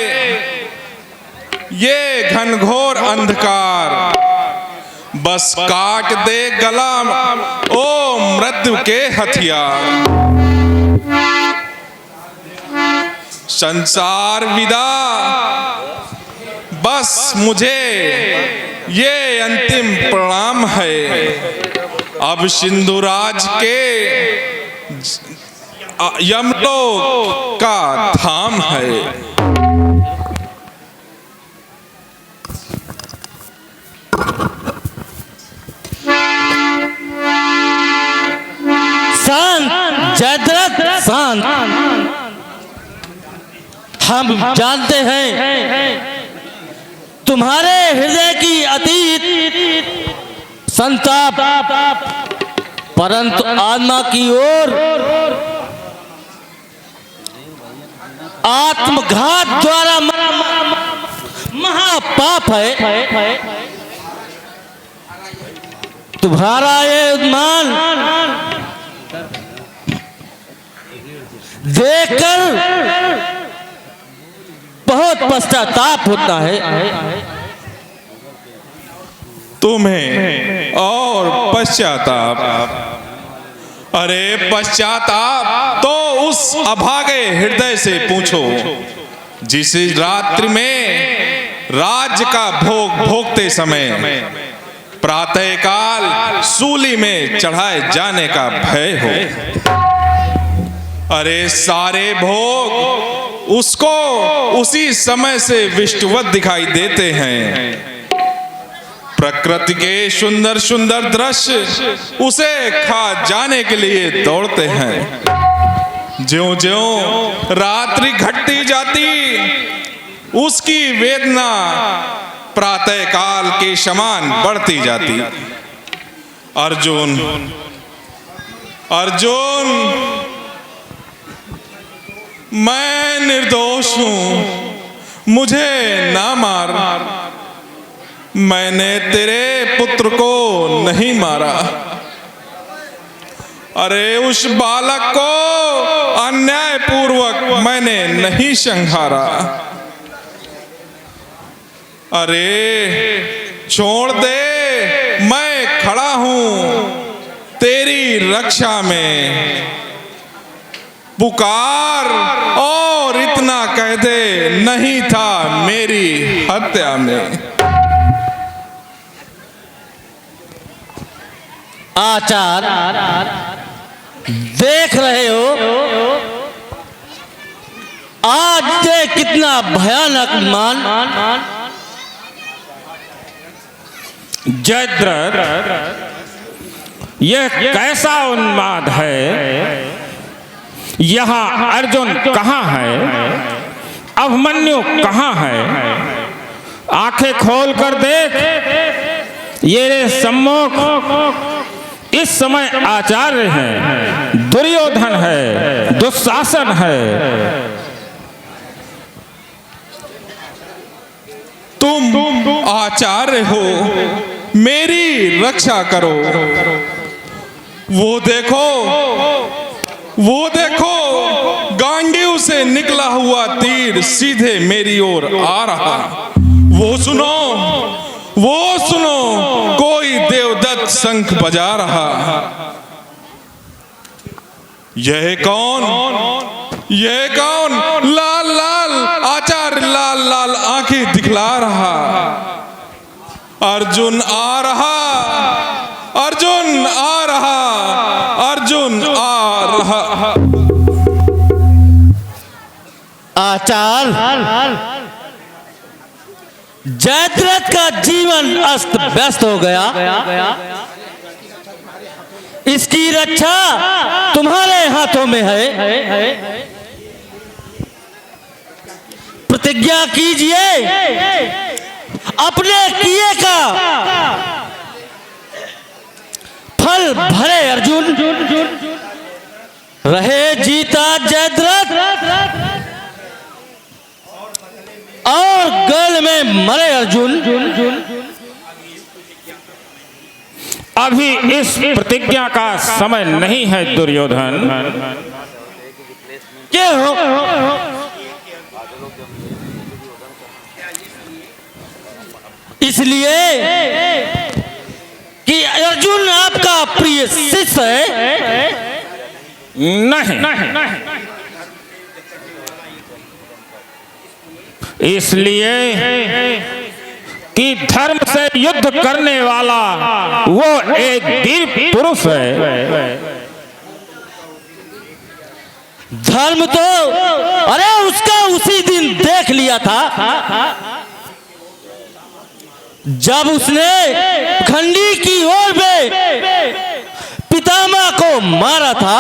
ये घनघोर अंधकार, बस काट दे गला ओ मृत्यु के हथियार। संसार विदा, बस मुझे ये अंतिम प्रणाम है। अब सिंधुराज के यमलोक का धाम है। शांत जयद्रथ शांत। हम जानते हैं तुम्हारे हृदय की अतीत संताप, परंतु आत्मा की ओर आत्मघात द्वारा महापाप है। तुम्हारा ये उन्मान देखकर बहुत पश्चाताप होता है। तुम्हें और पश्चाताप? अरे पश्चाताप तो उस अभागे हृदय से पूछो जिस रात्रि में राज्य का भोग भोगते समय प्रातःकाल सूली में चढ़ाए जाने का भय हो। अरे सारे भोग उसको उसी समय से विष्टवत दिखाई देते हैं। प्रकृति के सुंदर सुंदर दृश्य उसे खा जाने के लिए दौड़ते हैं। ज्यों ज्यों रात्रि घटती जाती उसकी वेदना प्रातःकाल के समान बढ़ती जाती। अर्जुन अर्जुन, मैं निर्दोष हूं, मुझे ना मार। मैंने तेरे पुत्र को नहीं मारा। अरे उस बालक को अन्यायपूर्वक मैंने नहीं संहारा। अरे छोड़ दे, मैं खड़ा हूं तेरी रक्षा में। पुकार और इतना कह दे, नहीं था मेरी हत्या में। आचार्य देख रहे हो आज ये कितना भयानक मान। जयद्रथ, यह कैसा उन्माद है? यहाँ अर्जुन कहाँ है? अभिमन्यु कहाँ है? आंखें खोल कर देख, ये सम्मुख इस समय आचार्य हैं, दुर्योधन है, दुशासन है। तुम आचार्य हो, मेरी रक्षा करो। वो देखो गांडीव से निकला हुआ तीर सीधे मेरी ओर आ रहा। वो सुनो कोई देवदत्त शंख बजा रहा। यह कौन लाल लाल आचार्य लाल लाल आंखें दिखला रहा। अर्जुन आ रहा, अर्जुन आ रहा, अर्जुन आ रहा। आचार्य जयद्रथ का जीवन अस्त व्यस्त हो गया। इसकी रक्षा तुम्हारे हाथों में है। प्रतिज्ञा कीजिए, अपने किए का फल भरे अर्जुन। रहे जीता जयद्रथ और गल में मरे अर्जुन। अभी इस प्रतिज्ञा का समय नहीं है दुर्योधन। क्यों? इसलिए कि अर्जुन आपका प्रिय शिष्य है। नहीं, इसलिए कि धर्म से युद्ध करने वाला वो एक वीर पुरुष है। धर्म तो अरे उसका उसी दिन देख लिया था जब उसने खंडी की ओर में पितामह को मारा था।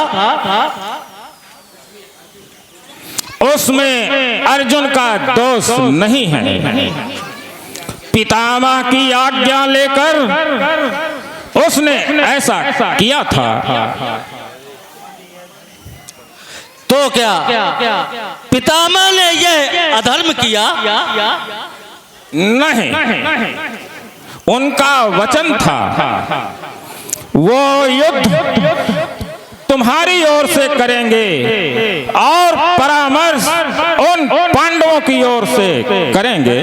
उसमें अर्जुन का दोष नहीं है। पितामह की आज्ञा लेकर उसने ऐसा किया था। तो क्या पितामह ने यह अधर्म किया? नहीं, उनका वचन था वो युद्ध तुम्हारी ओर से करेंगे और परामर्श उन पांडवों की ओर से करेंगे।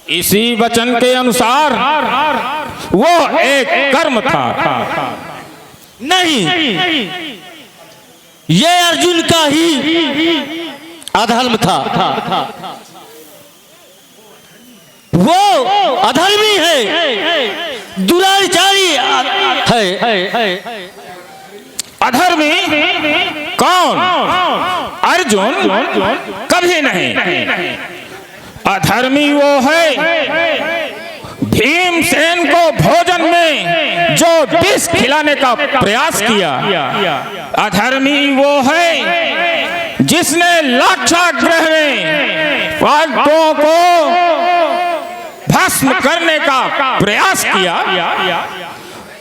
इसी वचन के अनुसार वो एक कर्म था। नहीं, ये अर्जुन का ही अधर्म था। वो अधर्मी है, दुराचारी है। अधर्मी कौन? अर्जुन कभी नहीं। अधर्मी वो है भीमसेन को भोजन में जो विष खिलाने का प्रयास किया। अधर्मी वो है जिसने लाक्षागृह में पांडवों को भस्म करने का प्रयास किया।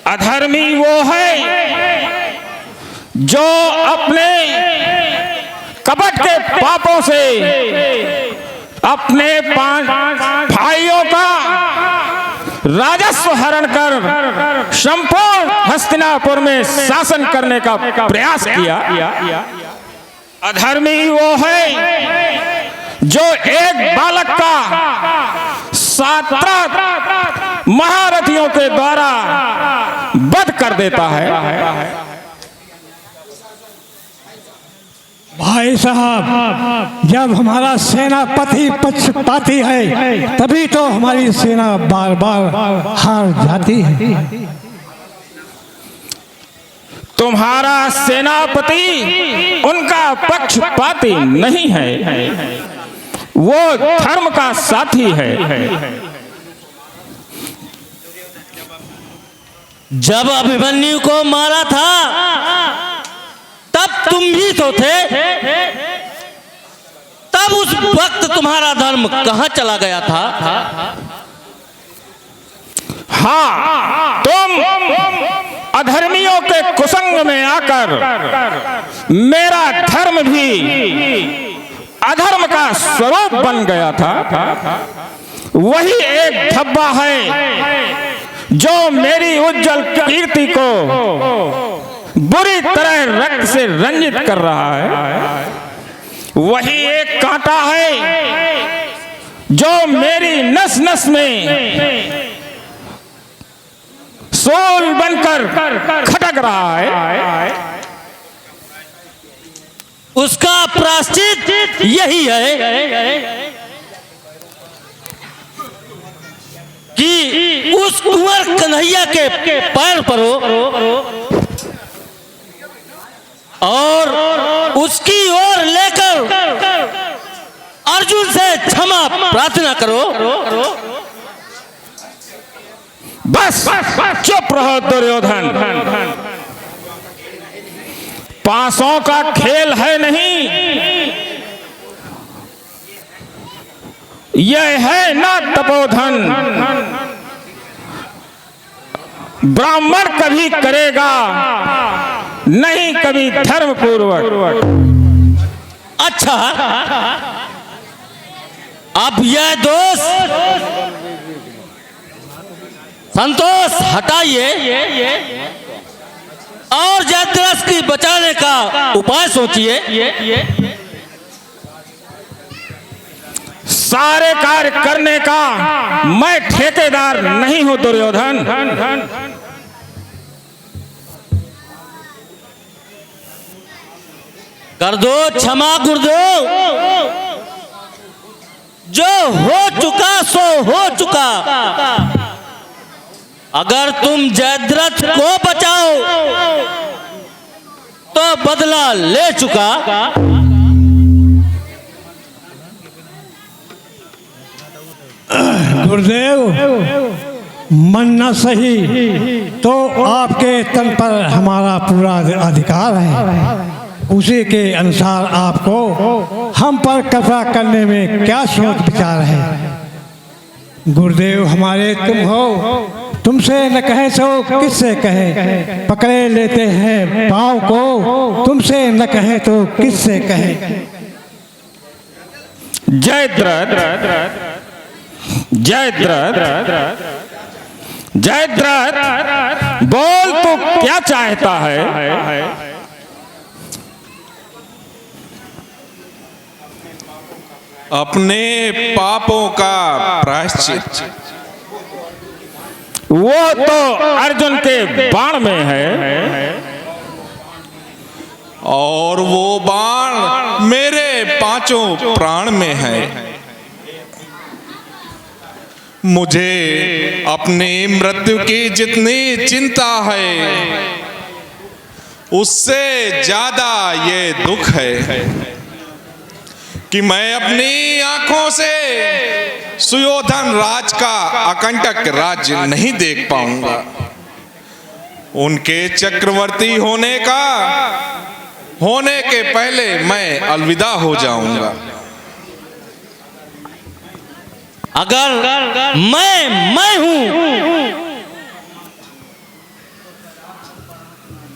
अधर्मी वो है जो अपने कपट के पापों से अपने 5 भाइयों का राजस्व हरण कर संपूर्ण हस्तिनापुर में शासन करने का प्रयास किया। अधर्मी वो है जो एक बालक का 17 महारथियों के द्वारा वध कर देता है। भाई साहब, जब हमारा सेनापति पक्षपाती है तभी तो हमारी सेना बार बार हार जाती है। तुम्हारा सेनापति उनका पक्षपाती नहीं है, वो धर्म का साथी है। जब अभिमन्यु को मारा था तब तुम भी तो थे। तब उस वक्त तुम्हारा धर्म कहां चला गया था? हाँ, तुम अधर्मियों के कुसंग में आकर मेरा धर्म भी अधर्म का स्वरूप बन गया था। वही एक धब्बा है जो मेरी उज्जवल कीर्ति को बुरी तरह रक्त से रंजित कर रहा है। वही एक कांटा है जो मेरी नस नस में सोल बनकर खटक रहा है। उसका प्रायश्चित यही है कि उस कुंवर कन्हैया के पैर पड़ो और उसकी ओर लेकर अर्जुन से क्षमा प्रार्थना करो। बस चुप रहो दुर्योधन। पासों का खेल है नहीं, यह है ना तपोधन। ब्राह्मण कभी करेगा नहीं कभी धर्म पूर्वक। अच्छा, अब यह दोष संतोष हटाइए और जयद्रथ की बचाने का उपाय सोचिए। सारे कार्य करने का मैं ठेकेदार नहीं हूं दुर्योधन। कर दो क्षमा गुरुदेव, जो हो चुका सो हो चुका। अगर तुम जयद्रथ को बचाओ तो बदला ले चुका। गुरुदेव, मन न सही तो आपके तन पर हमारा पूरा अधिकार है। उसी के अनुसार आपको हम पर कब्जा करने में क्या सोच विचार है। गुरुदेव हमारे तुम हो, तुमसे न कहे सो किससे कहे। पकड़े लेते हैं पाँव को, तुमसे न कहे तो किससे कहे। जयद्रथ, जयद्रथ, जयद्रथ, बोल तू क्या चाहता है। अपने पापों का प्रायश्चित। वो तो अर्जुन के बाण में है और वो बाण मेरे पांचों प्राण में है। मुझे अपनी मृत्यु की जितनी चिंता है उससे ज्यादा ये दुख है कि मैं अपनी आंखों से सुयोधन राज का अकंटक राज्य नहीं देख पाऊंगा। उनके चक्रवर्ती होने के पहले मैं अलविदा हो जाऊंगा। अगर मैं हूं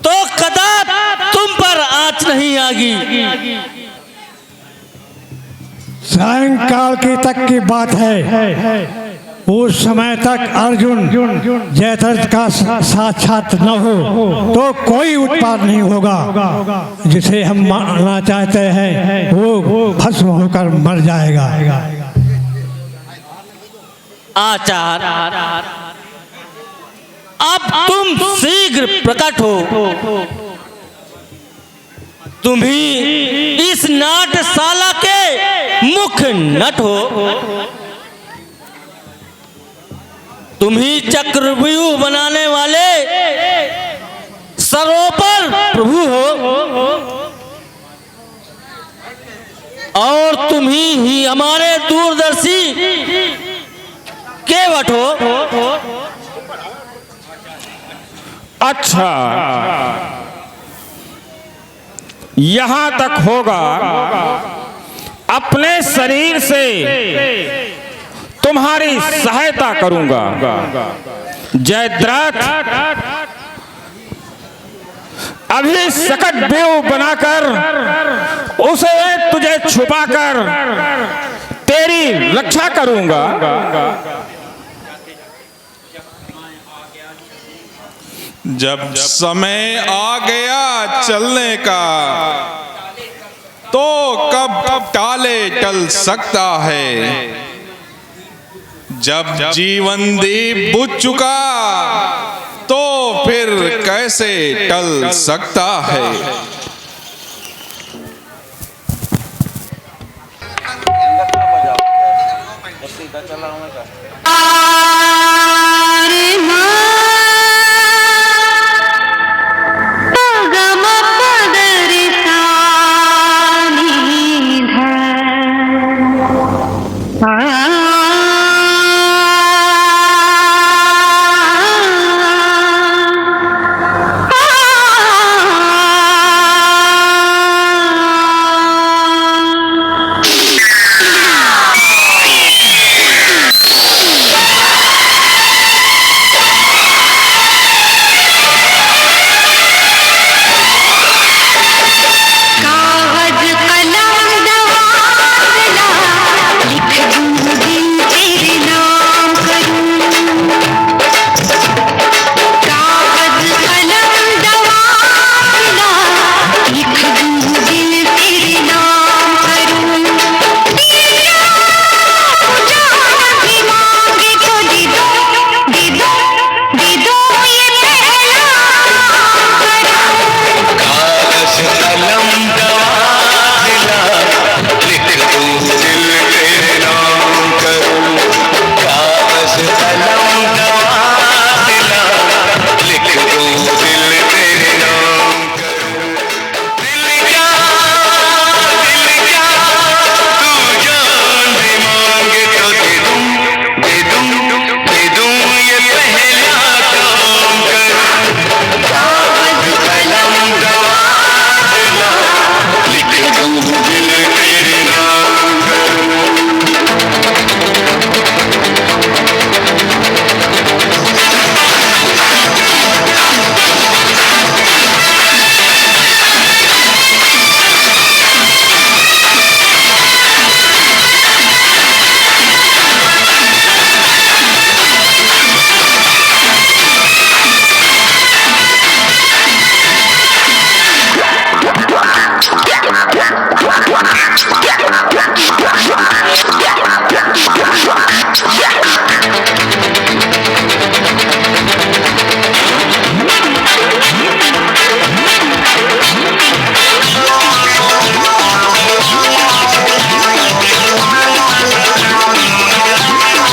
तो कदापि तुम पर आँच नहीं आगी। सायंकाल की तक की बात है, उस समय तक अर्जुन जयद्रथ का साक्षात न हो तो कोई उत्पाद नहीं होगा। जिसे हम मारना चाहते हैं वो भस्म होकर मर जाएगा। आचार, अब तुम शीघ्र प्रकट हो। तुम ही इस नाट्यशाला के मुख्य नट हो। तुम ही चक्रव्यूह बनाने वाले सर्वोपर प्रभु हो और तुम ही हमारे दूरदर्शी केवट हो। अच्छा, यहां तक होगा। अपने शरीर से तुम्हारी सहायता करूंगा। जयद्रथ, अभी सकट व्यूह बनाकर उसे तुझे छुपाकर तेरी रक्षा करूंगा। जब समय आ गया चलने का तो कब टाले टल सकता है। जब जीवन दीप बुझ चुका तो फिर कैसे टल सकता है।